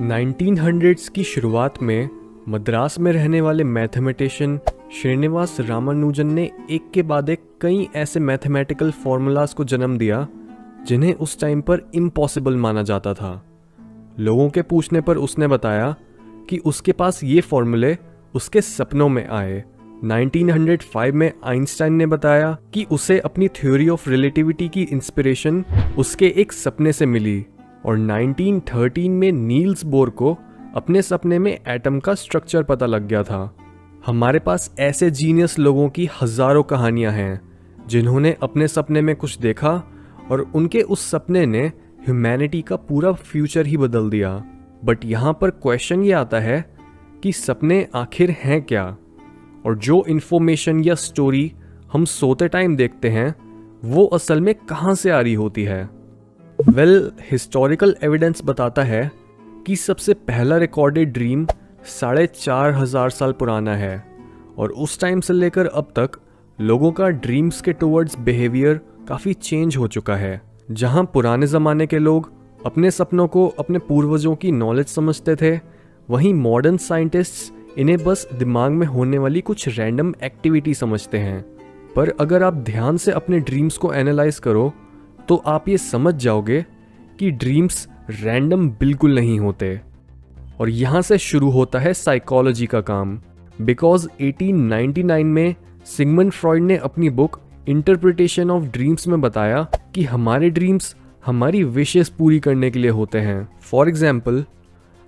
1900s की शुरुआत में मद्रास में रहने वाले मैथमेटिशियन श्रीनिवास रामानुजन ने एक के बाद एक कई ऐसे मैथमेटिकल फॉर्मूलाज को जन्म दिया जिन्हें उस टाइम पर इम्पॉसिबल माना जाता था। लोगों के पूछने पर उसने बताया कि उसके पास ये फॉर्मूले उसके सपनों में आए। 1905 में आइंस्टाइन ने बताया कि उसे अपनी थ्योरी ऑफ रिलेटिविटी की इंस्पिरेशन उसके एक सपने से मिली, और 1913 में नील्स बोर को अपने सपने में एटम का स्ट्रक्चर पता लग गया था। हमारे पास ऐसे जीनियस लोगों की हजारों कहानियां हैं जिन्होंने अपने सपने में कुछ देखा और उनके उस सपने ने ह्यूमैनिटी का पूरा फ्यूचर ही बदल दिया। बट यहाँ पर क्वेश्चन ये आता है कि सपने आखिर हैं क्या, और जो इन्फॉर्मेशन या स्टोरी हम सोते टाइम देखते हैं वो असल में कहाँ से आ रही होती है। हिस्टोरिकल एविडेंस बताता है कि सबसे पहला रिकॉर्डेड ड्रीम 4,500 साल पुराना है, और उस टाइम से लेकर अब तक लोगों का ड्रीम्स के टुवर्ड्स बिहेवियर काफ़ी चेंज हो चुका है। जहां पुराने ज़माने के लोग अपने सपनों को अपने पूर्वजों की नॉलेज समझते थे, वहीं मॉडर्न साइंटिस्ट्स इन्हें बस दिमाग में होने वाली कुछ रैंडम एक्टिविटी समझते हैं। पर अगर आप ध्यान से अपने ड्रीम्स को एनालाइज करो तो आप ये समझ जाओगे कि ड्रीम्स रैंडम बिल्कुल नहीं होते। और यहाँ से शुरू होता है साइकोलॉजी का काम। बिकॉज 1899 में सिगमंड फ्रॉइड ने अपनी बुक इंटरप्रिटेशन ऑफ ड्रीम्स में बताया कि हमारे ड्रीम्स हमारी विशेस पूरी करने के लिए होते हैं। फॉर एग्जाम्पल,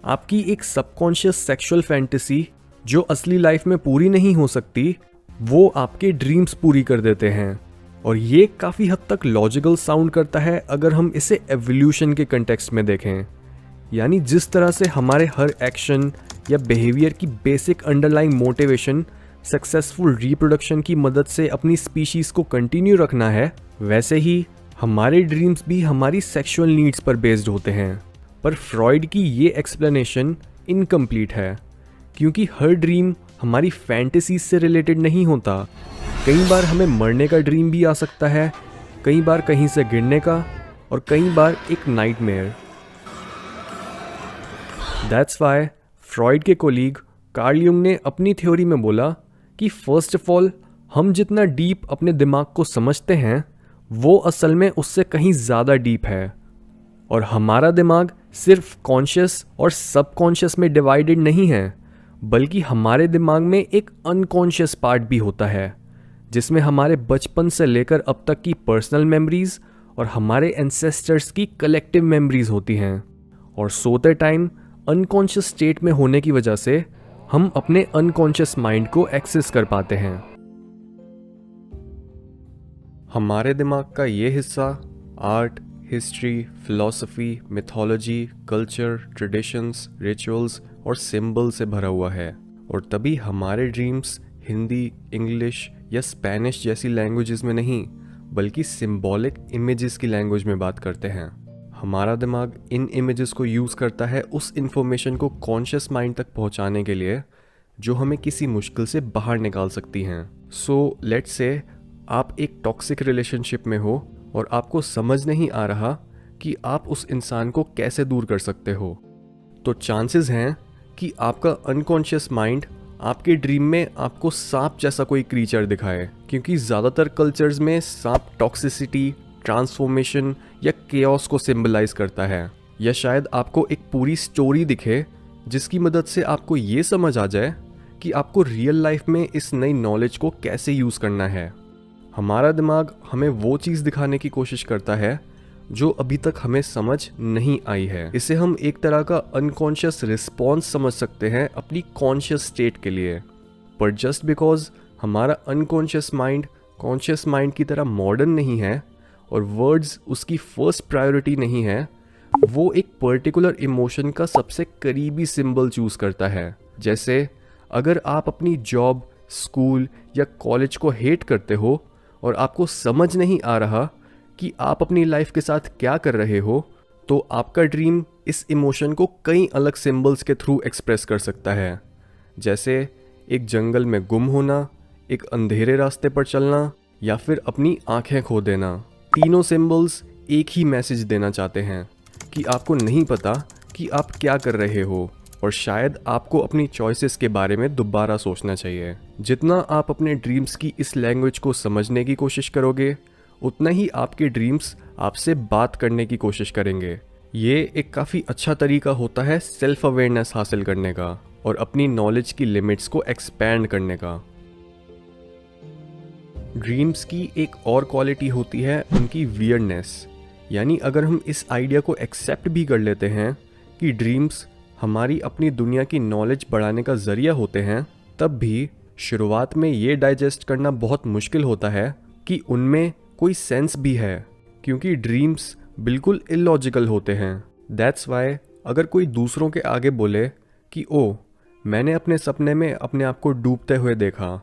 आपकी एक सबकॉन्शियस सेक्सुअल फैंटेसी जो असली लाइफ में पूरी नहीं हो सकती, वो आपके ड्रीम्स पूरी कर देते हैं। और ये काफ़ी हद तक लॉजिकल साउंड करता है अगर हम इसे एवोल्यूशन के कंटेक्स्ट में देखें। यानी जिस तरह से हमारे हर एक्शन या बिहेवियर की basic underlying motivation successful reproduction की मदद से अपनी स्पीशीज को कंटिन्यू रखना है, वैसे ही हमारे ड्रीम्स भी हमारी सेक्सुअल नीड्स पर बेस्ड होते हैं। पर फ्रॉइड की ये एक्सप्लेनेशन इनकम्प्लीट है, क्योंकि हर ड्रीम हमारी फैंटेसीज से रिलेटेड नहीं होता। कई बार हमें मरने का ड्रीम भी आ सकता है, कई बार कहीं से गिरने का, और कई बार एक नाइटमेयर। दैट्स व्हाई फ्रॉइड के कोलीग कार्ल युंग ने अपनी थ्योरी में बोला कि फर्स्ट ऑफ ऑल हम जितना डीप अपने दिमाग को समझते हैं वो असल में उससे कहीं ज़्यादा डीप है, और हमारा दिमाग सिर्फ कॉन्शियस और सबकॉन्शियस में डिवाइडेड नहीं है, बल्कि हमारे दिमाग में एक अनकॉन्शियस पार्ट भी होता है जिसमें हमारे बचपन से लेकर अब तक की पर्सनल मेमोरीज और हमारे एंसेस्टर्स की कलेक्टिव मेमोरीज होती हैं। और सोते टाइम अनकॉन्शियस स्टेट में होने की वजह से हम अपने अनकॉन्शियस माइंड को एक्सेस कर पाते हैं। हमारे दिमाग का ये हिस्सा art, history, philosophy, mythology, culture, traditions, rituals और सिंबल से भरा हुआ है, और तभी हमारे ड्रीम्स हिंदी, इंग्लिश या स्पेनिश जैसी लैंग्वेजेस में नहीं बल्कि सिंबॉलिक इमेजेस की लैंग्वेज में बात करते हैं। हमारा दिमाग इन इमेजेस को यूज़ करता है उस इंफॉर्मेशन को कॉन्शियस माइंड तक पहुंचाने के लिए जो हमें किसी मुश्किल से बाहर निकाल सकती हैं। सो लेट्स से आप एक टॉक्सिक रिलेशनशिप में हो और आपको समझ नहीं आ रहा कि आप उस इंसान को कैसे दूर कर सकते हो, तो चांसेस हैं कि आपका अनकॉन्शियस माइंड आपके ड्रीम में आपको सांप जैसा कोई क्रीचर दिखाए, क्योंकि ज़्यादातर कल्चर्स में सांप टॉक्सिसिटी, ट्रांसफॉर्मेशन या केओस को सिंबलाइज करता है। या शायद आपको एक पूरी स्टोरी दिखे जिसकी मदद से आपको ये समझ आ जाए कि आपको रियल लाइफ में इस नई नॉलेज को कैसे यूज़ करना है। हमारा दिमाग हमें वो चीज़ दिखाने की कोशिश करता है जो अभी तक हमें समझ नहीं आई है। इसे हम एक तरह का अनकॉन्शियस रिस्पॉन्स समझ सकते हैं अपनी कॉन्शियस स्टेट के लिए। पर जस्ट बिकॉज हमारा अनकॉन्शियस माइंड कॉन्शियस माइंड की तरह मॉडर्न नहीं है और वर्ड्स उसकी फर्स्ट प्रायोरिटी नहीं है, वो एक पर्टिकुलर इमोशन का सबसे करीबी सिंबल चूज करता है। जैसे अगर आप अपनी जॉब, स्कूल या कॉलेज को हेट करते हो और आपको समझ नहीं आ रहा कि आप अपनी लाइफ के साथ क्या कर रहे हो, तो आपका ड्रीम इस इमोशन को कई अलग सिंबल्स के थ्रू एक्सप्रेस कर सकता है। जैसे एक जंगल में गुम होना, एक अंधेरे रास्ते पर चलना, या फिर अपनी आंखें खो देना। तीनों सिंबल्स एक ही मैसेज देना चाहते हैं कि आपको नहीं पता कि आप क्या कर रहे हो, और शायद आपको अपनी चॉइसेस के बारे में दोबारा सोचना चाहिए। जितना आप अपने ड्रीम्स की इस लैंग्वेज को समझने की कोशिश करोगे, उतना ही आपके ड्रीम्स आपसे बात करने की कोशिश करेंगे। ये एक काफ़ी अच्छा तरीका होता है सेल्फ अवेयरनेस हासिल करने का और अपनी नॉलेज की लिमिट्स को एक्सपैंड करने का। ड्रीम्स की एक और क्वालिटी होती है उनकी वियर्डनेस। यानी अगर हम इस आइडिया को एक्सेप्ट भी कर लेते हैं कि ड्रीम्स हमारी अपनी दुनिया की नॉलेज बढ़ाने का ज़रिया होते हैं, तब भी शुरुआत में ये डाइजेस्ट करना बहुत मुश्किल होता है कि उनमें कोई सेंस भी है, क्योंकि ड्रीम्स बिल्कुल इलॉजिकल होते हैं। दैट्स वाई अगर कोई दूसरों के आगे बोले कि ओ, मैंने अपने सपने में अपने आप को डूबते हुए देखा,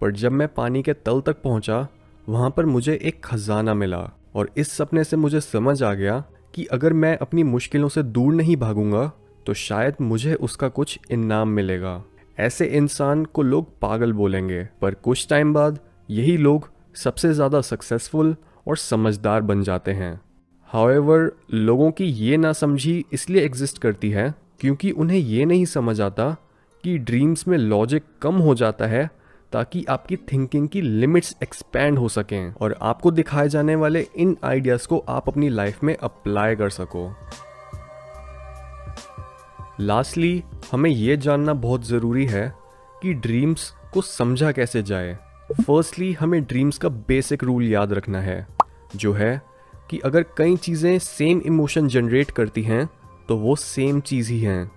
पर जब मैं पानी के तल तक पहुंचा, वहां पर मुझे एक खजाना मिला, और इस सपने से मुझे समझ आ गया कि अगर मैं अपनी मुश्किलों से दूर नहीं भागूंगा तो शायद मुझे उसका कुछ इनाम मिलेगा। ऐसे इंसान को लोग पागल बोलेंगे, पर कुछ टाइम बाद यही लोग सबसे ज़्यादा सक्सेसफुल और समझदार बन जाते हैं। हाउएवर, लोगों की ये नासमझी इसलिए एग्जिस्ट करती है क्योंकि उन्हें ये नहीं समझ आता कि ड्रीम्स में लॉजिक कम हो जाता है ताकि आपकी थिंकिंग की लिमिट्स एक्सपैंड हो सकें और आपको दिखाए जाने वाले इन आइडियाज़ को आप अपनी लाइफ में अप्लाई कर सको। लास्टली, हमें यह जानना बहुत ज़रूरी है कि ड्रीम्स को समझा कैसे जाए। फर्स्टली, हमें ड्रीम्स का बेसिक रूल याद रखना है, जो है कि अगर कई चीज़ें सेम इमोशन जनरेट करती हैं तो वो सेम चीज़ ही हैं।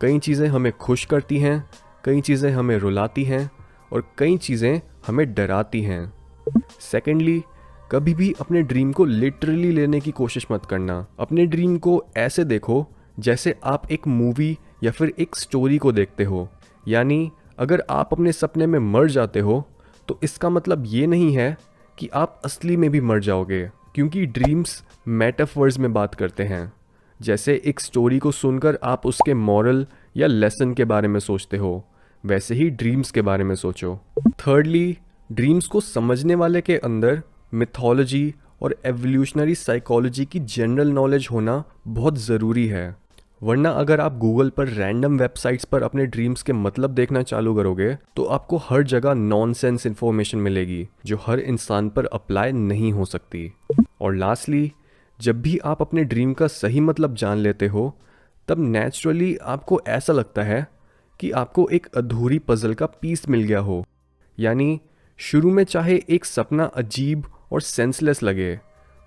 कई चीज़ें हमें खुश करती हैं, कई चीज़ें हमें रुलाती हैं और कई चीज़ें हमें डराती हैं। सेकेंडली, कभी भी अपने ड्रीम को लिटरली लेने की कोशिश मत करना। अपने ड्रीम को ऐसे देखो जैसे आप एक मूवी या फिर एक स्टोरी को देखते हो। यानी अगर आप अपने सपने में मर जाते हो तो इसका मतलब ये नहीं है कि आप असली में भी मर जाओगे, क्योंकि ड्रीम्स मेटाफर्स में बात करते हैं। जैसे एक स्टोरी को सुनकर आप उसके मॉरल या लेसन के बारे में सोचते हो, वैसे ही ड्रीम्स के बारे में सोचो। थर्डली, ड्रीम्स को समझने वाले के अंदर मिथोलॉजी और एवोल्यूशनरी साइकोलॉजी की जनरल नॉलेज होना बहुत ज़रूरी है, वरना अगर आप गूगल पर रैंडम वेबसाइट्स पर अपने ड्रीम्स के मतलब देखना चालू करोगे तो आपको हर जगह नॉनसेंस इन्फॉर्मेशन मिलेगी जो हर इंसान पर अप्लाई नहीं हो सकती। और लास्टली, जब भी आप अपने ड्रीम का सही मतलब जान लेते हो, तब नेचुरली आपको ऐसा लगता है कि आपको एक अधूरी पजल का पीस मिल गया हो। यानी शुरू में चाहे एक सपना अजीब और सेंसलेस लगे,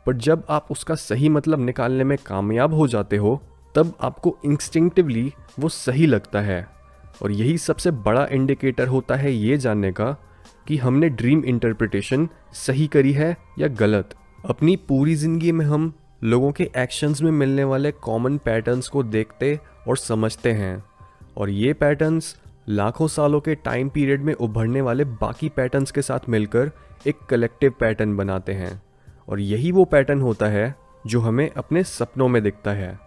पर जब आप उसका सही मतलब निकालने में कामयाब हो जाते हो, तब आपको इंस्टिंक्टिवली वो सही लगता है। और यही सबसे बड़ा इंडिकेटर होता है ये जानने का कि हमने ड्रीम इंटरप्रिटेशन सही करी है या गलत। अपनी पूरी ज़िंदगी में हम लोगों के एक्शंस में मिलने वाले कॉमन पैटर्न्स को देखते और समझते हैं, और ये पैटर्न्स लाखों सालों के टाइम पीरियड में उभरने वाले बाकी पैटर्न्स के साथ मिलकर एक कलेक्टिव पैटर्न बनाते हैं। और यही वो पैटर्न होता है जो हमें अपने सपनों में दिखता है।